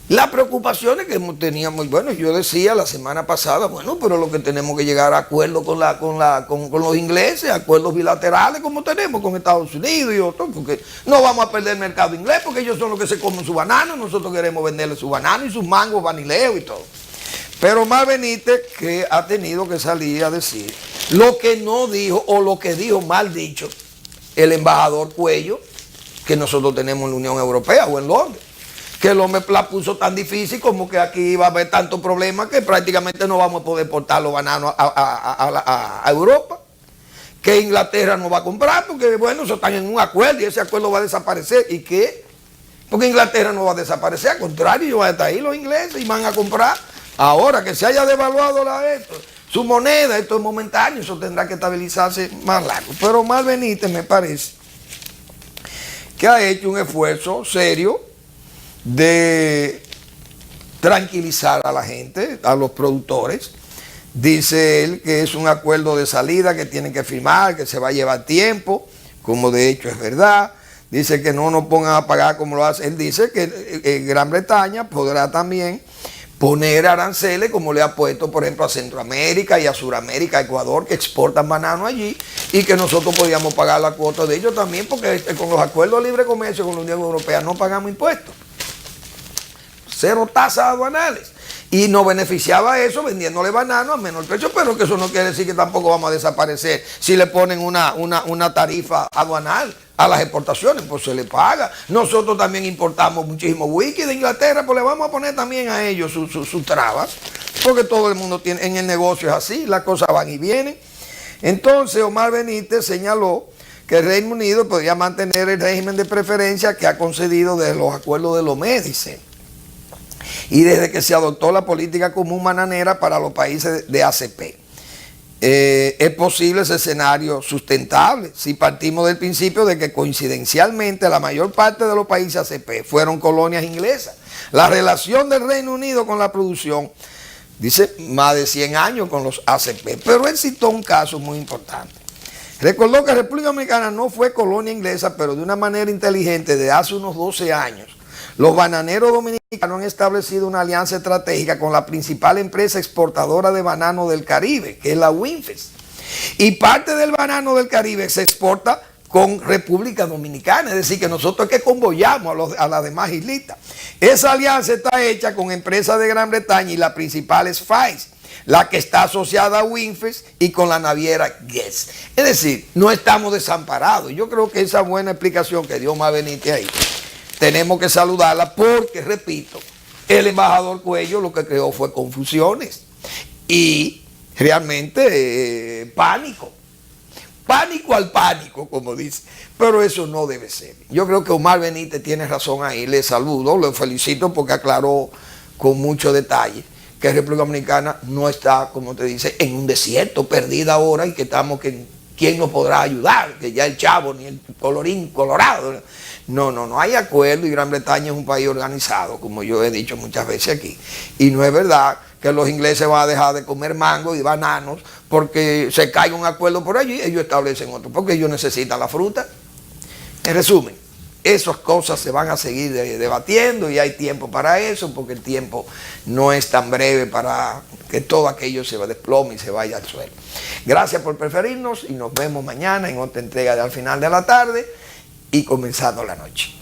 las preocupaciones que teníamos. Bueno, yo decía la semana pasada, bueno, pero lo que tenemos que llegar a acuerdos con los ingleses, acuerdos bilaterales como tenemos con Estados Unidos y otros, porque no vamos a perder el mercado inglés, porque ellos son los que se comen su banano, nosotros queremos venderle su banano y sus mangos vanileos y todo. Pero Omar Benítez, que ha tenido que salir a decir lo que no dijo, o lo que dijo mal dicho el embajador Cuello, que nosotros tenemos en la Unión Europea o en Londres, que el hombre la puso tan difícil como que aquí va a haber tantos problemas que prácticamente no vamos a poder portar los bananos a Europa, que Inglaterra no va a comprar porque, bueno, eso están en un acuerdo y ese acuerdo va a desaparecer. ¿Y qué? Porque Inglaterra no va a desaparecer, al contrario, ellos van a estar ahí los ingleses y van a comprar. Ahora que se haya devaluado su moneda, esto es momentáneo, eso tendrá que estabilizarse más largo. Pero Omar Benítez me parece que ha hecho un esfuerzo serio de tranquilizar a la gente, a los productores. Dice él que es un acuerdo de salida que tienen que firmar, que se va a llevar tiempo, como de hecho es verdad. Dice que no nos pongan a pagar como lo hace. Él dice que Gran Bretaña podrá también poner aranceles como le ha puesto, por ejemplo, a Centroamérica y a Sudamérica, a Ecuador, que exportan banano allí, y que nosotros podíamos pagar la cuota de ellos también, porque con los acuerdos de libre comercio con la Unión Europea no pagamos impuestos. 0 tasas aduanales. Y nos beneficiaba eso vendiéndole banano a menor precio, pero que eso no quiere decir que tampoco vamos a desaparecer. Si le ponen una tarifa aduanal a las exportaciones, pues se le paga. Nosotros también importamos muchísimo whisky de Inglaterra, pues le vamos a poner también a ellos sus trabas, porque todo el mundo tiene, en el negocio es así, las cosas van y vienen. Entonces Omar Benítez señaló que el Reino Unido podría mantener el régimen de preferencia que ha concedido desde los acuerdos de Lomé, dice, y desde que se adoptó la política común bananera para los países de ACP. es posible ese escenario sustentable si partimos del principio de que coincidencialmente la mayor parte de los países ACP fueron colonias inglesas. La relación del Reino Unido con la producción, dice, más de 100 años con los ACP, pero él citó un caso muy importante. Recordó que República Dominicana no fue colonia inglesa, pero de una manera inteligente, de hace unos 12 años, los bananeros dominicanos han establecido una alianza estratégica con la principal empresa exportadora de banano del Caribe, que es la WINFES. Y parte del banano del Caribe se exporta con República Dominicana, es decir, que nosotros es que convoyamos a las demás islitas. Esa alianza está hecha con empresas de Gran Bretaña y la principal es FAIS, la que está asociada a WINFES y con la naviera Guess. Es decir, no estamos desamparados. Yo creo que esa buena explicación que dio Omar Benítez ahí, tenemos que saludarla porque, repito, el embajador Cuello lo que creó fue confusiones y realmente pánico. Pánico al pánico, como dice. Pero eso no debe ser. Yo creo que Omar Benítez tiene razón ahí. Le saludo, le felicito porque aclaró con mucho detalle que República Dominicana no está, como te dice, en un desierto, perdida ahora y que estamos, que ¿quién nos podrá ayudar? Que ya el Chavo ni el colorín colorado. No hay acuerdo y Gran Bretaña es un país organizado, como yo he dicho muchas veces aquí. Y no es verdad que los ingleses van a dejar de comer mango y bananos porque se caiga un acuerdo por allí, ellos establecen otro, porque ellos necesitan la fruta. En resumen, esas cosas se van a seguir debatiendo y hay tiempo para eso, porque el tiempo no es tan breve para que todo aquello se desplome y se vaya al suelo. Gracias por preferirnos y nos vemos mañana en otra entrega de Al Final de la Tarde y comenzando la noche.